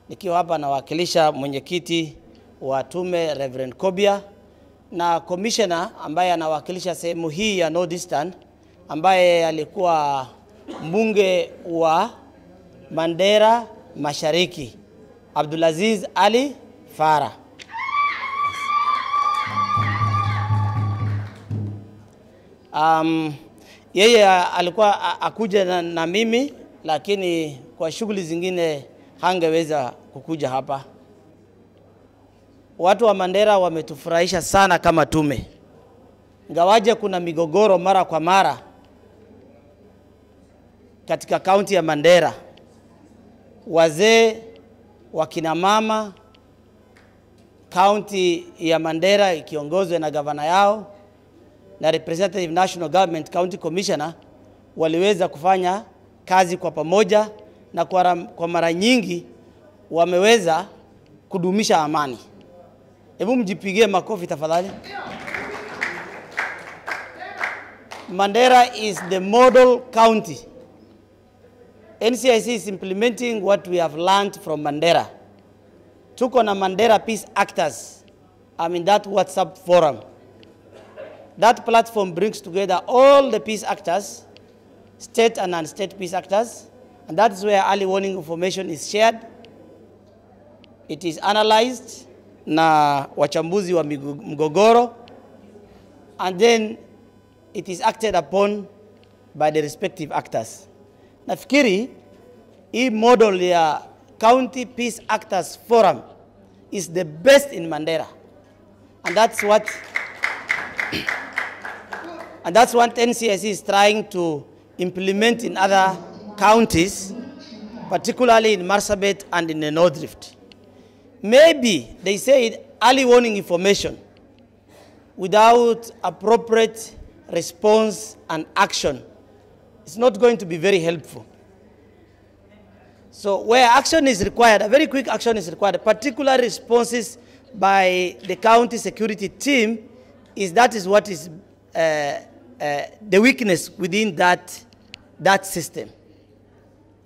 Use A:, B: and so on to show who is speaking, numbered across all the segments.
A: nikiwa hapa nawakilisha mwenyekiti wa tume Reverend Kobia na commissioner ambaye anawakilisha sehemu hii ya Northeastern ambaye alikuwa mbunge wa Mandera Mashariki Abdulaziz Ali Farah. Yeye alikuwa akuja na mimi, lakini kwa shughuli zingine hangeweza kukuja hapa. Watu wa Mandera wametufurahisha sana kama tume. Ingawaje kuna migogoro mara kwa mara katika kaunti ya Mandera. Wazee, wakina mama, kaunti ya Mandera ikiongozwe na gavana yao na representative national government county commissioner waliweza kufanya kazi kwa pamoja, na kwa mara nyingi wameweza kudumisha amani. Hebu mjipigie makofi tafadhali. Mandera is the model county. NCIC is implementing what we have learned from Mandera. Tuko na Mandera Peace Actors. I'm in that WhatsApp forum. That platform brings together all the peace actors, state and non-state peace actors, and that is where early warning information is shared. It is analyzed na wachambuzi wa mgogoro, and then it is acted upon by the respective actors. Nafikiri hii model ya County Peace Actors Forum is the best in Mandera, and that's what NCIC is trying to implement in other counties, particularly in Marsabit and in the North Rift. Maybe they say early warning information without appropriate response and action is not going to be very helpful. So where action is required, a very quick action is required, particular responses by the county security team, that is what is the weakness within that system.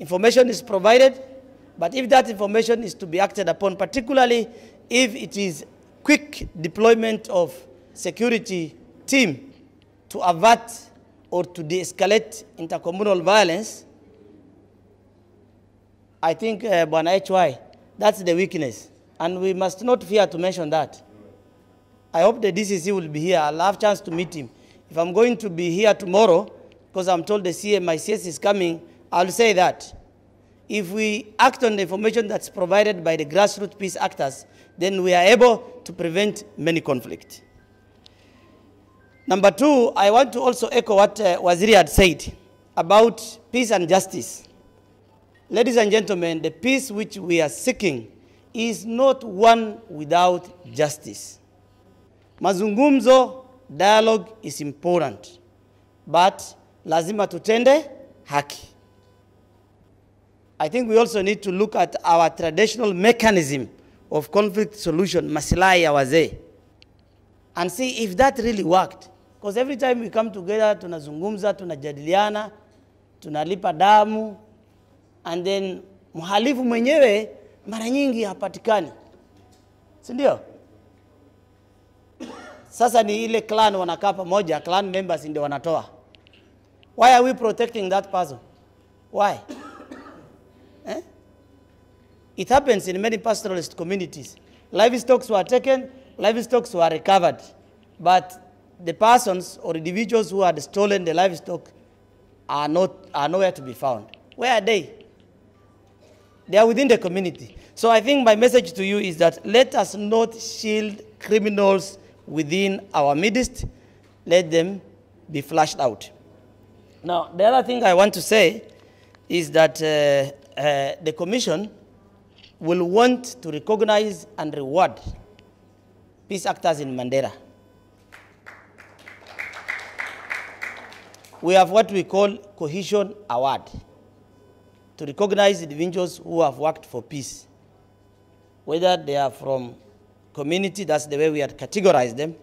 A: Information is provided, but if that information is to be acted upon, particularly if it is quick deployment of security team to avert or to de-escalate intercommunal violence, I think, Bwana HY, that's the weakness. And we must not fear to mention that. I hope the DCC will be here. I'll have a chance to meet him. If I'm going to be here tomorrow, because I'm told the CMICS is coming, I'll say that. If we act on the information that's provided by the grassroots peace actors, then we are able to prevent many conflicts. Number two, I want to also echo what Waziri had said about peace and justice. Ladies and gentlemen, the peace which we are seeking is not one without justice. Mazungumzo, dialogue is important, but lazima tutende haki. I think we also need to look at our traditional mechanism of conflict solution, maslahi ya wazee, and see if that really worked. Because every time we come together, tunazungumza, tunajadiliana, tunalipa damu, and then mhalifu mwenyewe mara nyingi hapatikani. Si ndio? Sasa ni ile clan wanakaa pamoja, clan members ndio wanatoa. Why are we protecting that person? Why? It happens in many pastoralist communities. Livestock were taken, livestock were recovered, but the persons or individuals who had stolen the livestock are nowhere to be found. Where are they? They are within the community. So I think my message to you is that let us not shield criminals within our midst. Let them be flushed out. Now, the other thing I want to say is that the Commission will want to recognize and reward peace actors in Mandera. We have what we call Cohesion Award to recognize individuals who have worked for peace, whether they are from community, that's the way we had categorized them,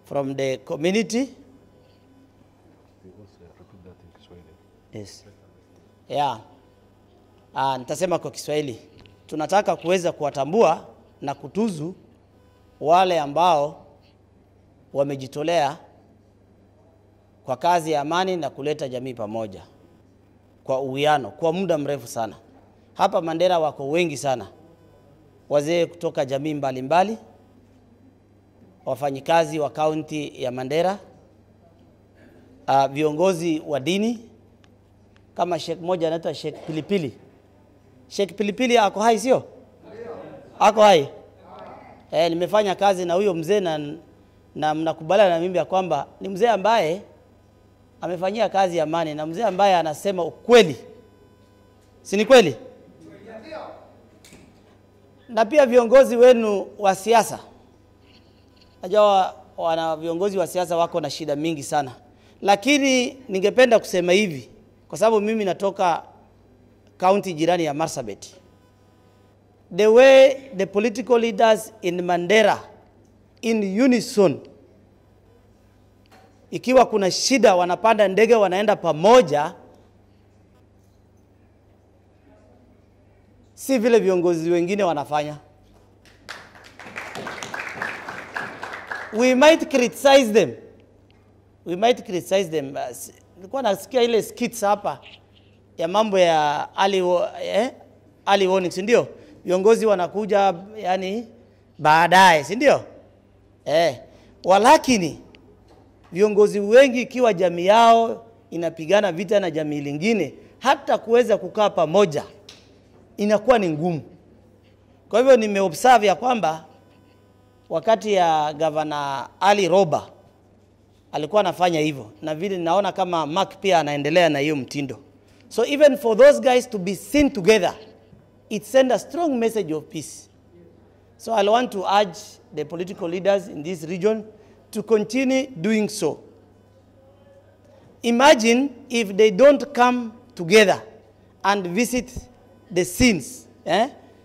A: from the community. Yes. Yeah. Nitasema kwa Kiswahili. tunataka kuweza kuwatambua na kutuzu wale ambao wamejitolea kwa kazi ya amani na kuleta jamii pamoja kwa uwiano kwa muda mrefu sana. Hapa Mandera wako wengi sana, wazee kutoka jamii mbalimbali, wafanyikazi wa kaunti ya Mandera, viongozi wa dini kama Sheikh moja anaitwa Sheikh Pilipili. Sheikh Pilipili ako hai sio? Ako hai. Nimefanya kazi na huyo mzee na mnakubaliana na mimi ya kwamba ni mzee ambaye amefanyia kazi ya amani na mzee ambaye anasema ukweli. Si ni kweli? Na pia viongozi wenu wa siasa. Najua wana viongozi wa siasa wako na shida mingi sana. Lakini ningependa kusema hivi kwa sababu mimi natoka county jirani ya Marsabit. The way the political leaders in Mandera in unison, ikiwa kuna shida wanapanda ndege wanaenda pamoja, si vile viongozi wengine wanafanya. We might criticize them. Nilikuwa nasikia ile skits hapa ya mambo ya early warnings, ndio? Viongozi wanakuja yani baadaye, si ndio? Walakini viongozi wengi ikiwa jamii yao inapigana vita na jamii lingine, hata kuweza kukaa pamoja inakuwa ni ngumu. Kwa hivyo nimeobserve ya kwamba wakati ya Governor Ali Roba alikuwa anafanya hivyo, na vile naona kama Mark pia anaendelea na hiyo mtindo. So even for those guys to be seen together, it sends a strong message of peace. So I want to urge the political leaders in this region to continue doing so. Imagine if they don't come together and visit the scenes,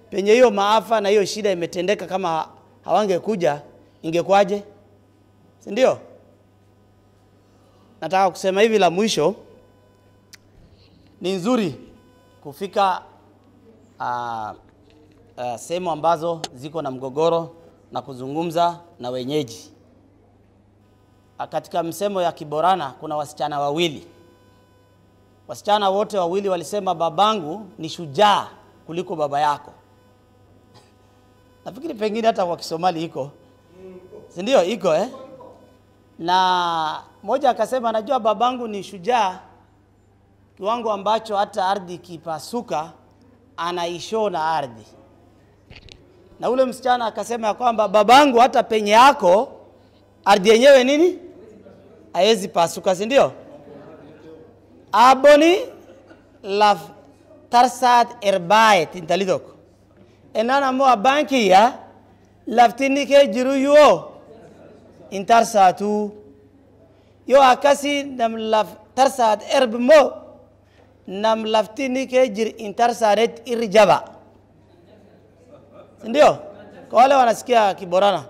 A: penye hiyo maafa na hiyo shida imetendeka, kama hawangekuja ingekuaje? Si ndio? Nataka kusema hivi la mwisho, ni nzuri kufika sehemu ambazo ziko na mgogoro na kuzungumza na wenyeji. Katika msemo ya Kiborana kuna wasichana wawili. Wasichana wote wawili walisema babangu ni shujaa kuliko baba yako. Nafikiri pengine hata kwa Kisomali iko. Si ndio iko Na moja akasema najua babangu ni shujaa kiwango ambacho hata ardhi kipasuka anaishona ardhi. Na ule msichana akasema kwamba babangu hata penye yako ardhi yenyewe nini? Haiwezi pasuka, si ndio? Aboni laf tarsat erbait intalidok. Enana mo banki ya laftini ke jiru yo intarsatu. Yo akasi nam laf tarsat erb mo nam laftini ke jir intarsaret irjaba. Sindio? Kwa wale wanasikia Kiborana.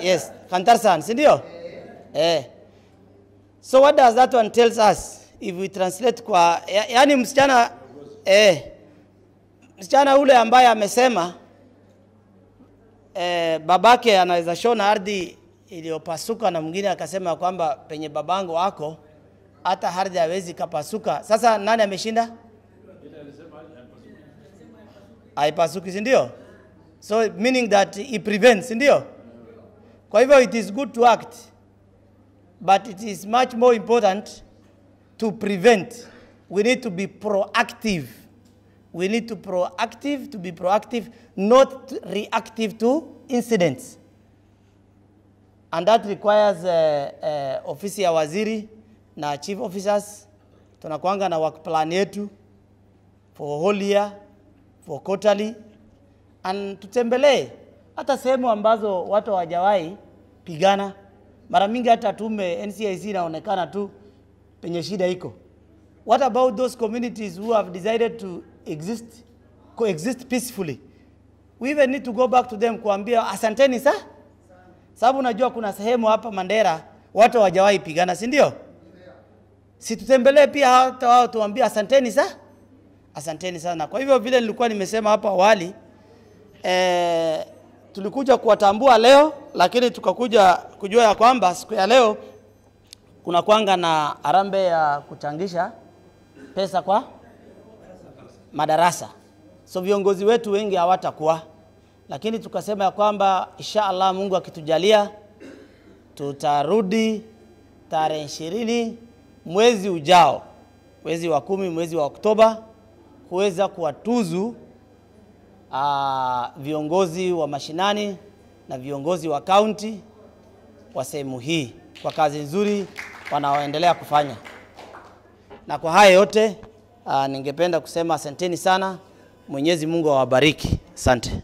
A: Yes, Kantarsan, sindio? So what does that one tells us if we translate kwa yani msichana msichana ule ambaye amesema babake anaweza shona ardhi iliyopasuka, na mwingine akasema kwamba penye babangu wako hata ardhi haiwezi kapasuka. Sasa nani ameshinda? Haipasuki, si ndio? So meaning that it prevents, si ndio? Kwa hivyo it is good to act, but it is much more important to prevent. We need to be proactive. We need to be proactive, not reactive to incidents. And that requires ofisi ya waziri na chief officers. Tunakuanga na work plan yetu for whole year, for quarterly, and tutembelee hata sehemu ambazo watu hawajawahi pigana. Mara mingi hata tume NCIC inaonekana tu penye shida iko. What about those communities who have decided to coexist peacefully? We even need to go back to them kuambia asanteni sa? Sababu najua kuna sehemu hapa Mandera watu hawajawahi pigana, si ndio? Si tutembelee pia hata wao tuambie asanteni sa? Asanteni sana. Kwa hivyo vile nilikuwa nimesema hapo awali, tulikuja kuwatambua leo, lakini tukakuja kujua ya kwamba siku ya leo kuna kuanga na harambee ya kuchangisha pesa kwa madarasa. So viongozi wetu wengi hawatakuwa, lakini tukasema ya kwamba inshallah Mungu akitujalia tutarudi tarehe 20 mwezi ujao, mwezi wa 10, mwezi wa Oktoba, kuweza kuwatuzu viongozi wa mashinani na viongozi wa county wa sehemu hii kwa kazi nzuri wanaoendelea kufanya. Na kwa haya yote ningependa kusema asanteni sana. Mwenyezi Mungu awabariki. Asante.